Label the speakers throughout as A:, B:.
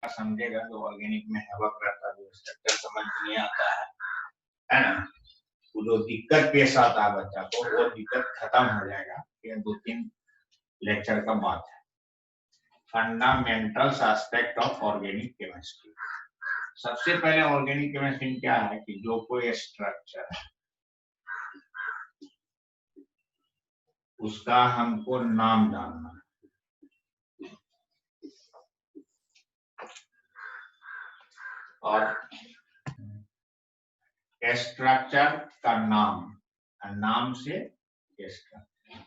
A: समझेगा जो ऑर्गेनिक में है वक्रता जो स्ट्रक्चर समझ नहीं आता है ना, वो जो दिक्कत पेश आता है बच्चा को वो दिक्कत खत्म हो जाएगा। ये 2-3 लेक्चर का बात है। Fundamentals aspect of organic chemistry. सबसे पहले ऑर्गेनिक केमिस्ट्री क्या है कि जो कोई स्ट्रक्चर है उसका हमको नाम जानना है। और स्ट्रक्चर का नाम से स्ट्रक्चर।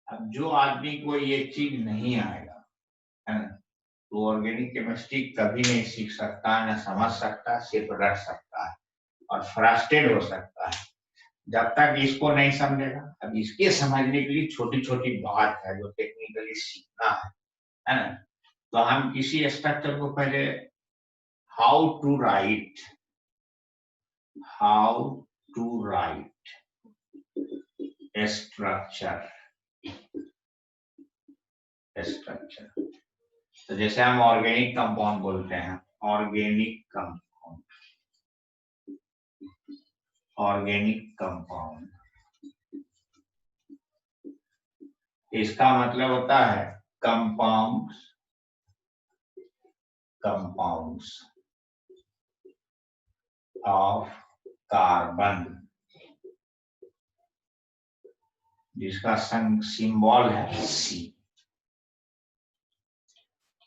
A: अब जो आदमी को ये चीज नहीं आएगा है ना, तो ऑर्गेनिक केमिस्ट्री कभी नहीं सीख सकता है, ना समझ सकता, सिर्फ रट सकता है और फ्रस्ट्रेट हो सकता है जब तक इसको नहीं समझेगा। अब इसके समझने के लिए छोटी छोटी बात है जो टेक्निकली सीखना है ना। तो हम किसी स्ट्रक्चर को पहले हाउ टू राइट स्ट्रक्चर। तो जैसे हम ऑर्गेनिक कंपाउंड बोलते हैं, ऑर्गेनिक कंपाउंड इसका मतलब होता है कंपाउंड्स ऑफ कार्बन, जिसका सिंबल है C,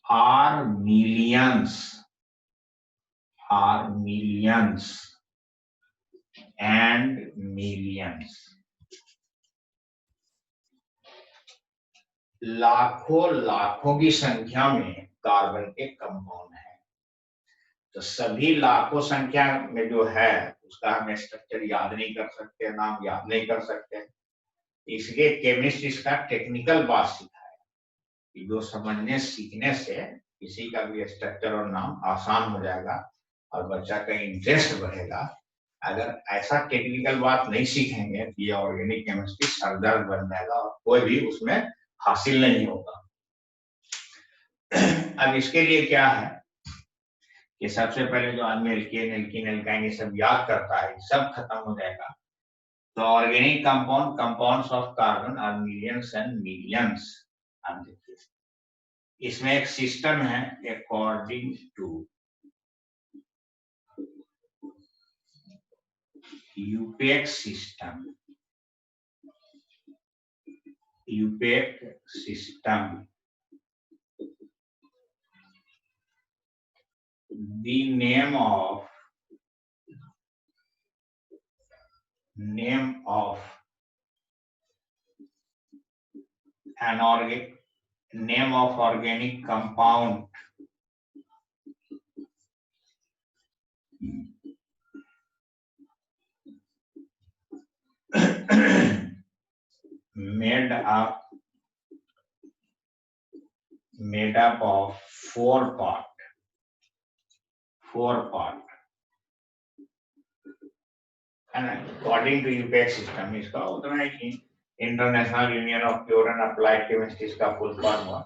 A: are millions and millions, लाखों की संख्या में कार्बन के कंपाउंड है। तो सभी लाखों संख्या में जो है उसका हम स्ट्रक्चर याद नहीं कर सकते, नाम याद नहीं कर सकते। इसलिए केमिस्ट इसका टेक्निकल बात सिखाया कि जो समझने सीखने से किसी का भी स्ट्रक्चर और नाम आसान हो जाएगा और बच्चा का इंटरेस्ट बढ़ेगा। अगर ऐसा टेक्निकल बात नहीं सीखेंगे तो ये ऑर्गेनिक केमिस्ट्री सरदर्द बन जाएगा और कोई भी उसमें हासिल नहीं होगा। अब इसके लिए क्या है कि सबसे पहले जो आदमी एल्कीन एल्काइन ये सब याद करता है, सब खत्म हो जाएगा। तो organic compounds of carbon are millions and millions. आप देखिए इसमें एक सिस्टम है according to IUPAC system. The name of organic compound made up of four part and according to UPAC system इसका उतना ही international union of pure and applied chemistry का full form हुआ।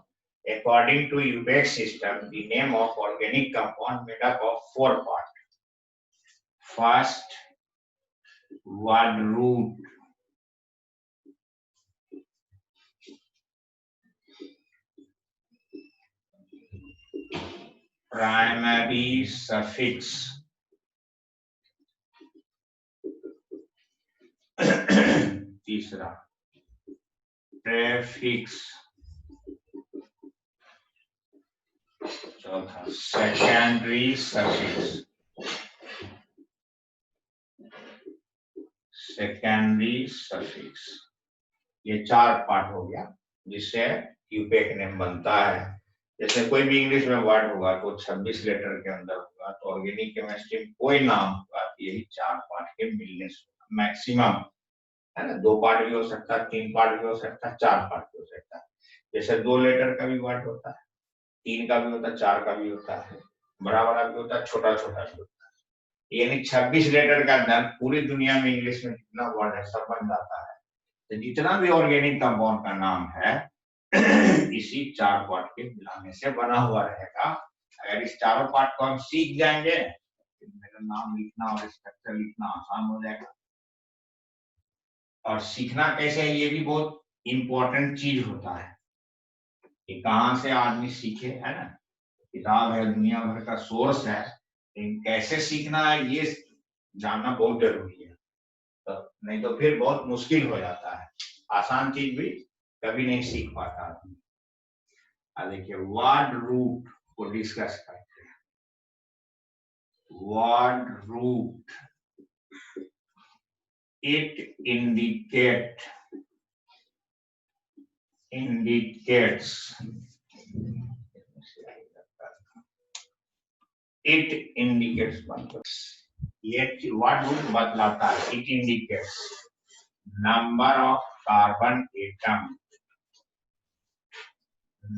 A: According to UPAC system, the name of organic compound made up of four part. First, word root, primary suffix, तीसरा prefix, चौथा secondary suffix, ये चार part हो गया जिससे यूपेक name बनता है। जैसे कोई भी इंग्लिश में वर्ड होगा तो 26 लेटर के अंदर होगा, तो ऑर्गेनिक केमिस्ट्री में कोई नाम होगा तो यही चार पार्ट के मिलने से मैक्सिमम है ना। 2 पार्ट भी हो सकता है, 3 पार्ट भी हो सकता है, 4 पार्ट भी हो सकता है। जैसे 2 लेटर का भी वर्ड होता है, 3 का भी होता है, 4 का भी होता है, बड़ा बड़ा भी होता है, छोटा छोटा भी होता है। यानी 26 लेटर का अंदर पूरी दुनिया में इंग्लिश में जितना वर्ड है सब बन जाता है। तो जितना भी ऑर्गेनिक कंपाउंड का नाम है इसी 4 पार्ट के मिलाने से बना हुआ रहेगा। अगर इस चारों पार्ट को हम सीख जाएंगे तो मेरा नाम लिखना और स्ट्रक्चर लिखना आसान हो जाएगा। और सीखना कैसे है ये भी बहुत इंपॉर्टेंट चीज होता है कि कहाँ से आदमी सीखे, है ना। किताब है, दुनिया भर का सोर्स है, लेकिन कैसे सीखना है ये जानना बहुत जरूरी है। तो नहीं तो फिर बहुत मुश्किल हो जाता है, आसान चीज भी कभी नहीं सीख पाता आदमी। देखिए वर्ड रूट को डिस्कस करते हैं। वर्ड रूट, इट indicates ये वर्ड रूट बतलाता है। It indicates number of carbon atom,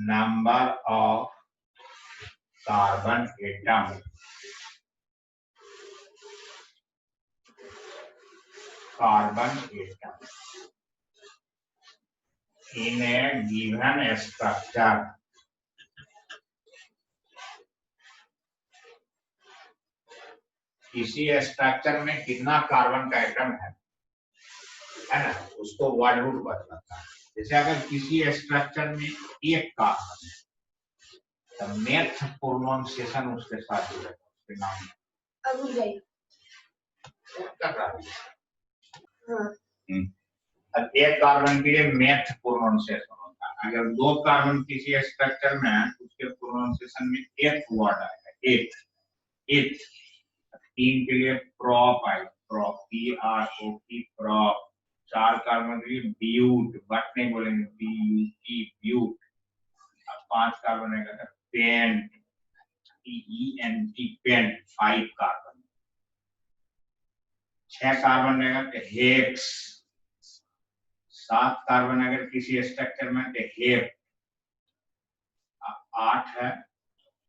A: number of carbon atom, in a given structure। किसी स्ट्रक्चर में कितना कार्बन का एटम है ना, उसको वर्ड रूट बताता है। जैसे अगर किसी स्ट्रक्चर में एक कार्बन है तो मेथ प्रोनाउंसिएशन उसके साथ जुड़ेगा, उसके नाम अब एक कार्बन के लिए मेथ प्रोनाउंसिएशन होता है। अगर दो कार्बन किसी स्ट्रक्चर में है तो उसके प्रोनाउंसिएशन में एक वर्ड आएगा, एक। तीन के लिए प्रॉप आएगा, प्रॉप, PROP, प्रॉप। चार कार्बन के लिए ब्यूट, बट नहीं बोलेंगे, BUT, ब्यूट। अब पांच कार्बन आएगा तो pent, PENT, pent, 5 carbon. 6 carbon रहेगा तो हेक्स। 7 कार्बन अगर किसी स्ट्रक्चर में तो हेप। 8 है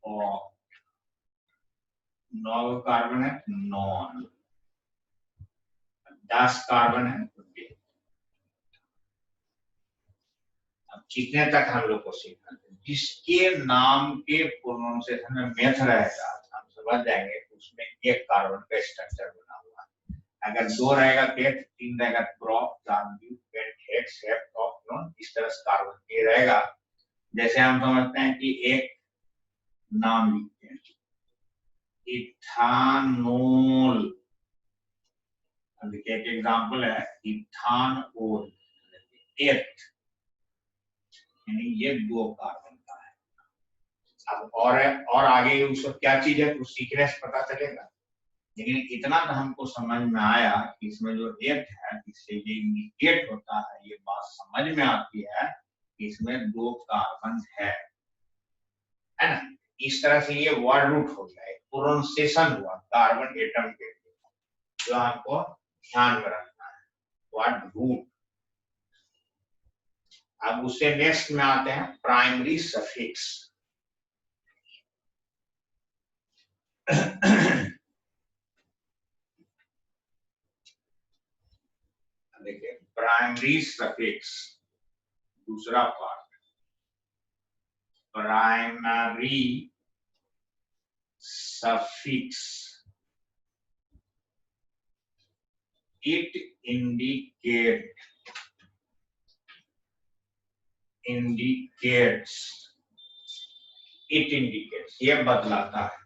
A: और 9 कार्बन है नॉन। 10 कार्बन है तो डे। अब कितने तक हम लोग को सीखना है, जिसके नाम के प्रोनाउंसिएशन में मेथ रहेगा हम समझ जाएंगे उसमें एक कार्बन का स्ट्रक्चर बना हुआ है। अगर 2 रहेगा पेट, 3 रहेगा prop, 4 but, pent, hex, hep, prop, non, इस तरह से कार्बन ये रहेगा। जैसे हम समझते हैं कि एक नाम लिखते हैं इथानोल। देखिए एक एग्जांपल है इथानोल, एथ, यानी ये 2 कार्बन का है। अब और आगे उसको क्या चीज है तो सीखने से पता चलेगा, लेकिन इतना तो हमको समझ में आया कि इसमें जो एथ है इससे ये इंडिकेट होता है, ये बात समझ में आती है कि इसमें 2 कार्बन है ना। इस तरह से ये वर्ड रूट हो गया, प्रोनाउंसिएशन हुआ कार्बन एटम के लिए, जो आपको ध्यान में रखना है, वर्ड रूट। अब उससे नेक्स्ट में आते हैं प्राइमरी सफिक्स। देखिए प्राइमरी सफिक्स दूसरा part, primary suffix, it indicates, ये बतलाता है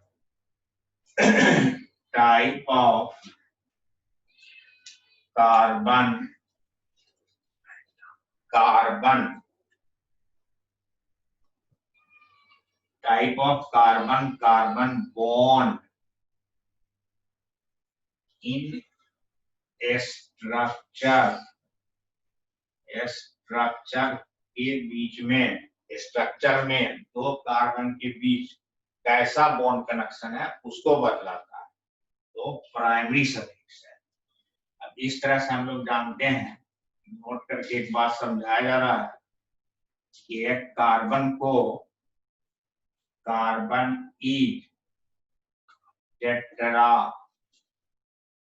A: type of carbon carbon bond in structure के बीच में, स्ट्रक्चर में 2 कार्बन के बीच कैसा बॉन्ड कनेक्शन है उसको बतलाता है, तो प्राइमरी सफिक्स है। अब इस तरह से हम लोग जानते हैं, नोट करके एक बात समझाया जा रहा है कि एक कार्बन को कार्बन ई टेट्रा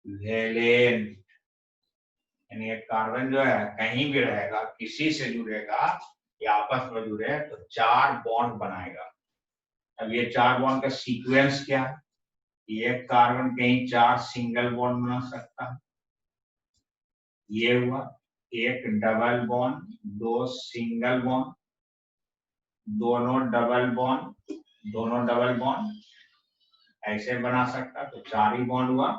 A: वेलेंट, यानी एक कार्बन जो है कहीं भी रहेगा, किसी से जुड़ेगा या आपस में जुड़े तो 4 बॉन्ड बनाएगा, अब ये 4 बॉन्ड का सीक्वेंस क्या है? एक कार्बन कहीं 4 सिंगल बॉन्ड बना सकता है, ये हुआ एक डबल बॉन्ड, 2 सिंगल बॉन्ड, दोनों डबल बॉन्ड ऐसे बना सकता, तो 4 ही बॉन्ड हुआ,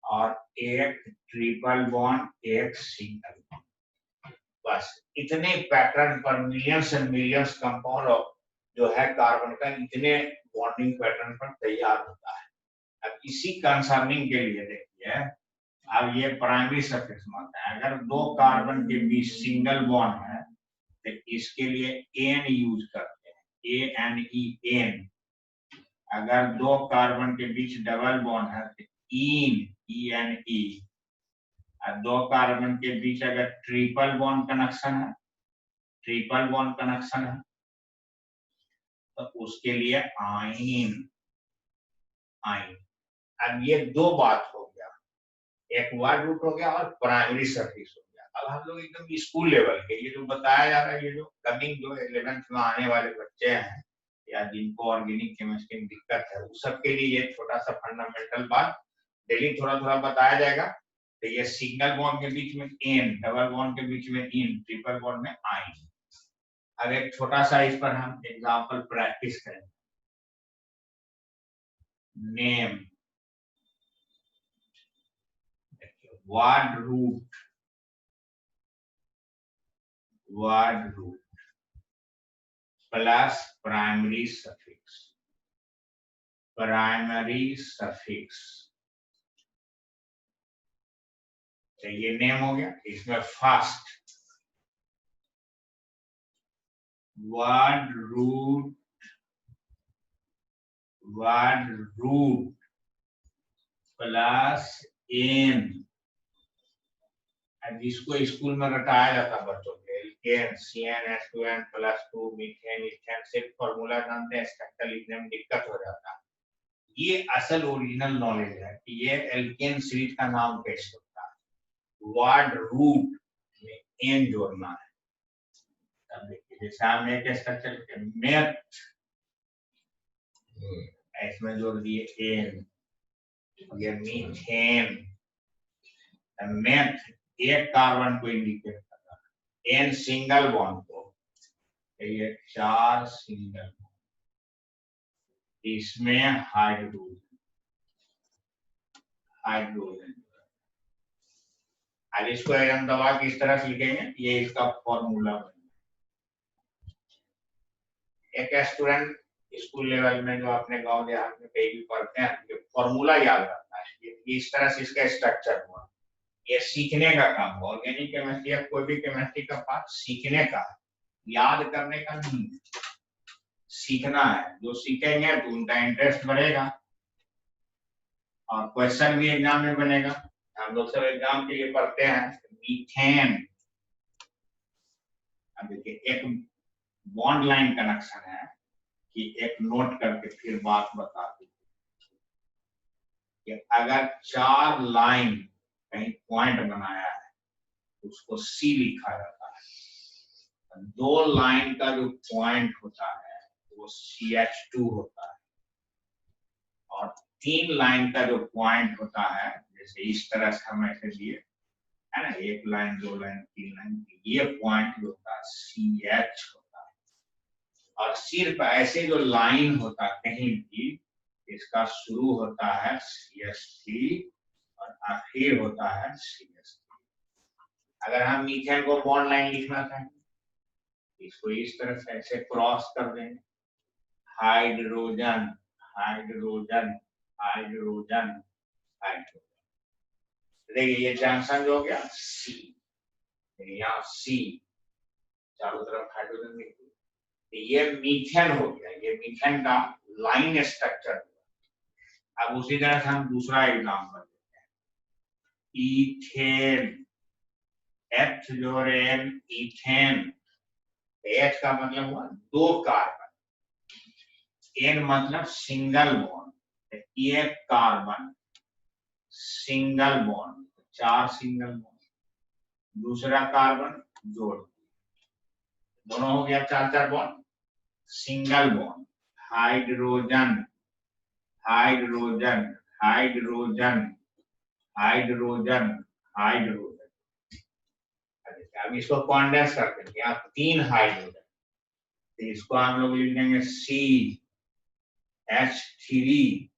A: और एक ट्रिपल बॉन्ड, एक सिंगल बॉन्ड। बस इतने पैटर्न पर मिलियंस एंड मिलियंस कंपाउंड जो है कार्बन का, इतने बॉन्डिंग पैटर्न पर तैयार होता है। अब इसी कंसर्निंग के लिए देखिए, अब ये प्राइमरी सफिक्स मानता है, अगर 2 कार्बन के बीच सिंगल बॉन्ड है तो इसके लिए एन यूज करते हैं, ANE। अगर 2 कार्बन के बीच डबल बॉन्ड है तो ENE। और 2 कार्बन के बीच अगर ट्रिपल बॉन्ड कनेक्शन है तो उसके लिए आइन। अब ये 2 बात हो गया, एक वर्ड रूट हो गया और प्राइमरी सफिक्स हो गया। अब हम लोग एकदम स्कूल लेवल के, ये जो बताया जा रहा है, ये जो कमिंग जो 11th में आने वाले बच्चे हैं या जिनको ऑर्गेनिक केमिस्ट्री में दिक्कत है, उस सबके लिए ये छोटा सा फंडामेंटल बात डेली थोड़ा थोड़ा बताया जाएगा। तो ये सिंगल बॉन्ड के बीच में एन, डबल बॉन्ड के बीच में इन, ट्रिपल बॉन्ड में आइन। अब एक छोटा सा इस पर हम एग्जाम्पल प्रैक्टिस करेंगे। Name, word root plus primary suffix. तो ये नेम हो गया। इसमें first word root plus n, जिसको स्कूल में रटाया जाता बच्चों के, एल्केन CnH2n + 2 मीथेन ईथेन, सिर्फ फॉर्मूला जानते हैं, स्ट्रक्चर लिखने में दिक्कत हो जाता है। ये असल ओरिजिनल नॉलेज है कि ये एल्केन सीरीज का नाम कैसे होता है। वर्ड रूट में एन जोड़ना है। अब देखिए, जैसे हमने एक स्ट्रक्चर मेथ, इसमें जोड़ दिए एन, ये मीथेन। मेथ एक कार्बन को इंडिकेट करता है, एन सिंगल बॉन्ड को, ये 4 सिंगल बॉन्ड, इसमें हाइड्रोजन। अब इसको हम दबा के इस तरह से लिखेंगे, ये इसका फॉर्मूला बनेगा। एक स्टूडेंट स्कूल लेवल में जो अपने गांव देहात में कहीं भी पढ़ते हैं, फॉर्मूला याद रखता है, इस तरह से इसका स्ट्रक्चर हुआ। ये सीखने का काम, ऑर्गेनिक केमिस्ट्री या कोई भी केमिस्ट्री का पार्ट सीखने का, याद करने का नहीं, सीखना है। जो सीखेंगे तो उनका इंटरेस्ट बढ़ेगा और क्वेश्चन भी एग्जाम में बनेगा। हम लोग सब एग्जाम के लिए पढ़ते हैं मीथेन। अब देखिए, एक बॉन्ड लाइन कनेक्शन है कि एक नोट करके फिर बात बता दी कि अगर 4 लाइन कहीं पॉइंट बनाया है तो उसको C लिखा जाता है। 2 लाइन का जो पॉइंट होता है वो CH2 होता है, और 3 लाइन का जो पॉइंट होता है, जैसे इस तरह से हम ऐसे दिए है ना, 1 लाइन 2 लाइन 3 लाइन, ये पॉइंट जो होता है CH होता है। और सिर्फ ऐसे जो लाइन होता है कहीं भी, इसका शुरू होता है CH3 और आखिर होता है CH3। अगर हम मीथेन को बॉन्ड लाइन लिखना चाहें, इसको इस तरह से ऐसे क्रॉस कर देंगे, हाइड्रोजन हाइड्रोजन हाइड्रोजन हाइड्रोजन। देखिए, ये जंक्शन जो हो गया C, यहाँ C चारों तरफ हाइड्रोजन लिख दिया, ये मीथेन हो गया। ये मीथेन का लाइन स्ट्रक्चर हुआ। अब उसी तरह से हम दूसरा एग्जाम्पल लेते हैं, इथेन, H जोड़ N, इथेन। H का मतलब हुआ 2 कार्बन, N मतलब सिंगल बॉन्ड, एक carbon single bond, 4 single bond, दूसरा कार्बन जोड़, दोनों हो गया 4 4 bond, single bond, hydrogen hydrogen hydrogen hydrogen hydrogen. अब इसको कॉन्डेंस कर देंगे, यहाँ 3 हाइड्रोजन, तो इसको हम लोग लिख देंगे CH3,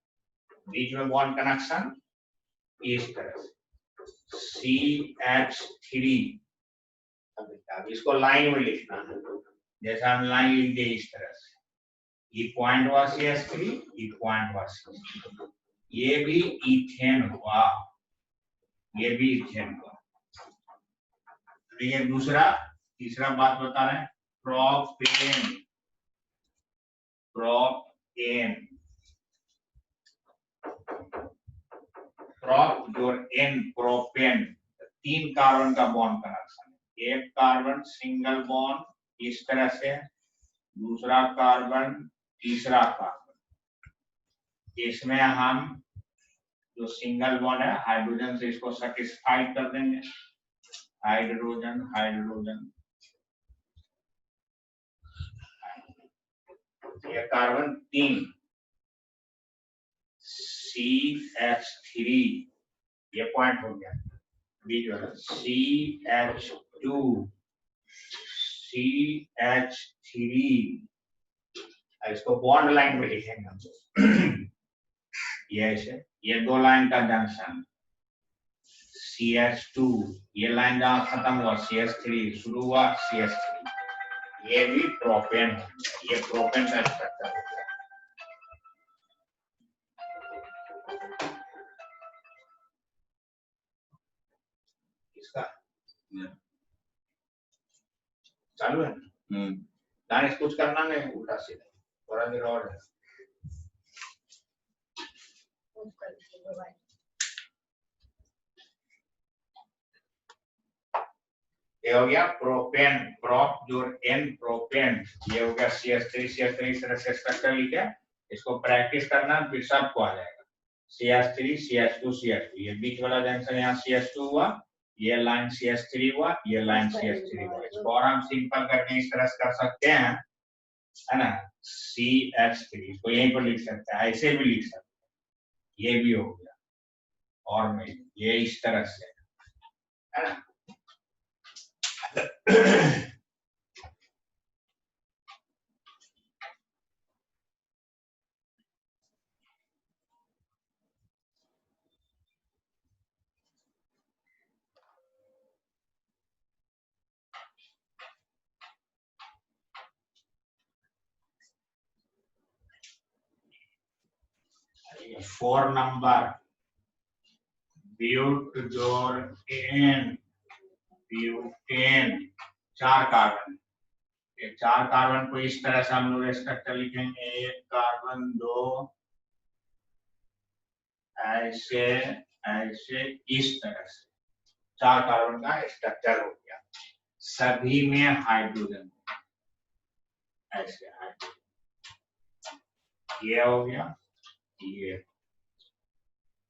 A: बीच में बॉन्ड कनेक्शन इस तरह से CH3। अब इसको लाइन में लिखना है, जैसा हम लाइन लिख दिए इस तरह से, ये पॉइंट हुआ CH3, ये पॉइंट हुआ CH3, ये भी इथेन हुआ, ये भी इथेन हुआ। ये दूसरा तीसरा बात बता रहे हैं, प्रोपेन प्रोपेन प्रोप जोड़ एन प्रोपेन, 3 कार्बन का बॉन्ड कनेक्शन है, एक कार्बन सिंगल बॉन्ड इस तरह से, दूसरा कार्बन, तीसरा कार्बन, इसमें हम जो सिंगल बॉन्ड है हाइड्रोजन से इसको सेटिस्फाइड कर देंगे, हाइड्रोजन हाइड्रोजन, ये कार्बन 3 CH3, ये पॉइंट हो गया बीच वाला, CH2 CH3, इसको बॉन्ड लाइन में लिखेंगे हम, ये ऐसे, ये 2 लाइन का जंक्शन CH2, ये लाइन जहां खत्म हुआ CH3 शुरू हुआ CH3, ये भी प्रोपेन, ये प्रोपेन का स्ट्रक्चर हो गया। इसका चालू है, दानिश कुछ करना नहीं, उल्टा सीधा थोड़ा देर और है। ये हो गया प्रोपेन, प्रोप जोड़ एन प्रोपेन, ये हो गया CH3 CH3, इस तरह से स्ट्रक्चर लिखे, इसको प्रैक्टिस करना फिर सबको आ जाएगा, CH3 CH2 CH2, ये बीच वाला जंक्शन यहाँ CH2 हुआ, ये लाइन CH3 हुआ, ये लाइन CH3 हुआ, इसको और हम सिंपल करके इस तरह से कर सकते हैं, है ना, CH3, इसको यहीं पर लिख सकते हैं, ऐसे भी लिख सकते हैं, ये भी हो गया, और में ये इस तरह से, है ना। Four number butane, butane 4 carbon, ये 4 कार्बन को इस तरह से हम लोग स्ट्रक्चर लिखेंगे, 1 कार्बन 2 ऐसे ऐसे इस तरह से 4 कार्बन का स्ट्रक्चर हो गया, सभी में हाइड्रोजन ऐसे हाइड्रोजन, ये हो गया, ये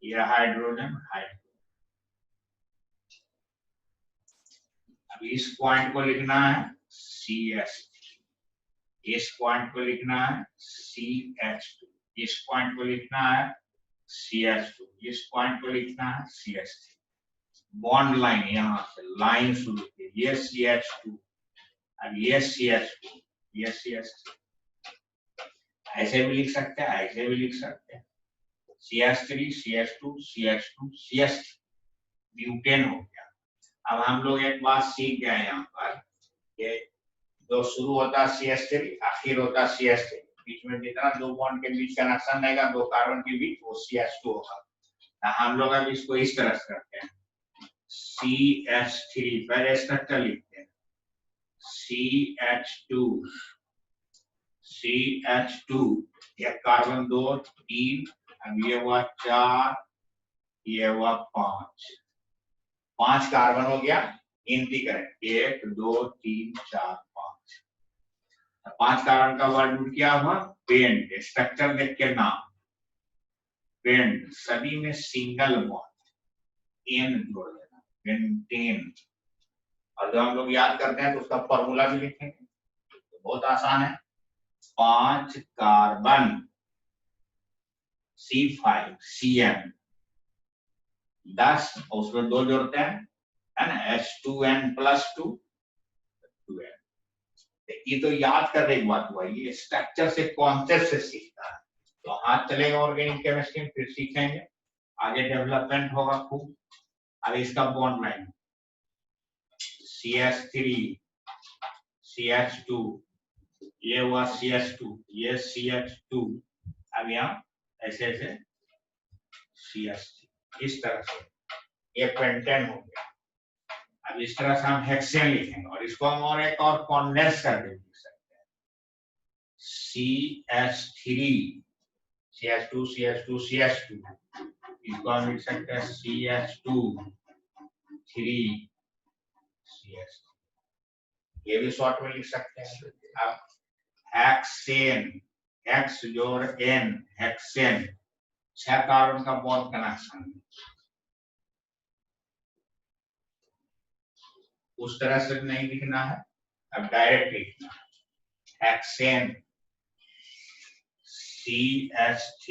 A: हाइड्रोजन हाइड्रोजन। अब इस पॉइंट को लिखना है CH3, इस पॉइंट को लिखना है CH2, इस पॉइंट को लिखना है CH2, इस पॉइंट को लिखना है CH3, बॉन्ड लाइन यहाँ से लाइन शुरू की, ये CH2, अब ये CH2, ये CH3, ऐसे भी लिख सकते हैं, ऐसे भी लिख सकते हैं, CH3 CH2 CH2 CH3, butane हो गया। अब हम लोग एक बात सीख गए यहाँ पर, ये जो शुरू होता है CH3, आखिर होता है CH3, बीच में जितना 2 बॉन्ड के बीच कनेक्शन रहेगा 2 कार्बन के बीच, वो CH2 होगा। हम लोग अब इसको इस तरह से करते हैं, CH3 पहले स्ट्रक्चर लिखते हैं, CH2 CH2, ये कार्बन 2 3, अब ये हुआ 4, ये हुआ 5 कार्बन हो गया, गिनती करें 1 2 3 4 5, 5 कार्बन का वर्ड क्या हुआ, पेंट, स्ट्रक्चर देख के नाम पेंट, सभी में सिंगल बॉन्ड एन जोड़ देना, पेंटेन। और जब हम लोग याद करते हैं तो उसका फॉर्मूला भी लिखेंगे, तो बहुत आसान है, 5 कार्बन C5 CN 10 उसमें 2 जोड़ते हैं, है ना, H2N+2 2N। ये तो याद करने की बात हुआ, ये स्ट्रक्चर से कॉन्सेप्ट से सीखता है। तो हाथ चलेगा ऑर्गेनिक केमिस्ट्री में, फिर सीखेंगे, आगे डेवलपमेंट होगा खूब। अब इसका बॉन्ड लाइन CH3 CH2, ये हुआ CH2, ये CH2, अब यहाँ ऐसे ऐसे CH3, इस तरह से ये पेंटेन हो गया। अब इस तरह से हम हेक्सेन लिखेंगे और इसको हम और एक और कॉन्डेंस करके लिख सकते हैं, CH3 CH2 CH2 CH2, इसको हम लिख सकते हैं CH2 3 CH2, ये भी शॉर्ट में लिख सकते हैं। अब हेक्सेन, हेक्स जोड़ एन, हेक्सेन 6 कार्बन का बॉन्ड कनेक्शन, उस तरह से नहीं लिखना है, अब डायरेक्ट लिखना है, hexane CH3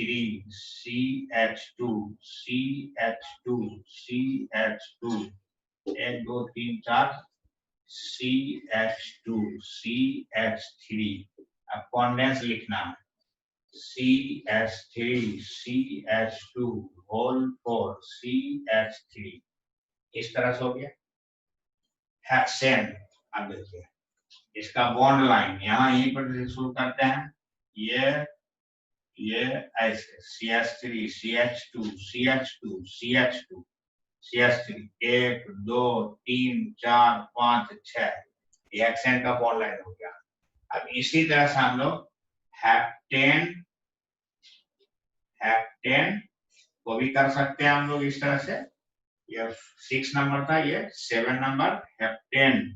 A: CH2 CH2 CH2 1 2 3 4 CH2 CH3, अब कॉन्डेंस लिखना है CH3 CH2 होल 4 CH3, इस तरह से हो गया हेक्सेन। अब देखिए इसका बॉन्ड लाइन यहाँ यहीं पर शुरू करते हैं, ये ऐसे CH3 CH2 CH2 CH2 CH3 1 2 3 4 5 6, ये हेक्सेन का बॉन्ड लाइन हो गया। अब इसी तरह से हम लोग हेप्टेन, हेप्टेन को भी कर सकते हैं हम लोग इस तरह से, ये 6 नंबर था, ये 7 नंबर हेप्टेन,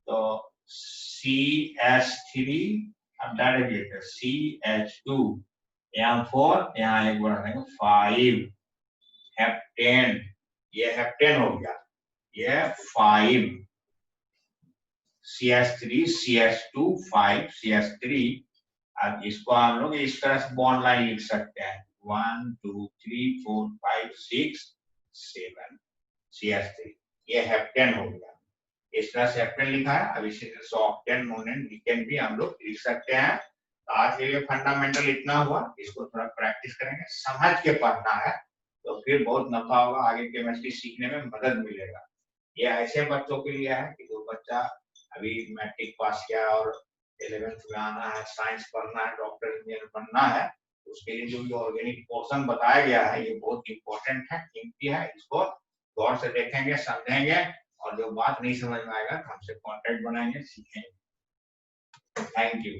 A: तो CH3, अब डायरेक्ट लिखते हैं CH2, यहाँ 4, यहाँ एक बढ़ा देंगे 5, हेप्टेन, ये हेप्टेन हो गया, ये 5 CH3 CH2 5 CH3। अब इसको हम लोग इस तरह से बॉन्ड लाइन लिख सकते हैं 1 2 3 4 5 6 7 CH3, ये हेप्टेन हो गया, इस तरह से हेप्टेन लिखा है। अब इसी तरह से ऑक्टेन मोनेन डिकेन भी हम लोग लिख सकते हैं। तो आज के लिए फंडामेंटल इतना हुआ, इसको थोड़ा प्रैक्टिस करेंगे, समझ के पढ़ना है, तो फिर बहुत नफा होगा, आगे केमिस्ट्री सीखने में मदद मिलेगा। ये ऐसे बच्चों के लिए है कि जो बच्चा अभी मैट्रिक पास किया और 11th में आना है, साइंस पढ़ना है, डॉक्टर इंजीनियर बनना है, उसके लिए जो ये ऑर्गेनिक पोर्शन बताया गया है ये बहुत इंपॉर्टेंट है, कीमती है, इसको गौर से देखेंगे, समझेंगे, और जो बात नहीं समझ में आएगा तो हमसे कांटेक्ट बनाएंगे, सीखेंगे। Thank you.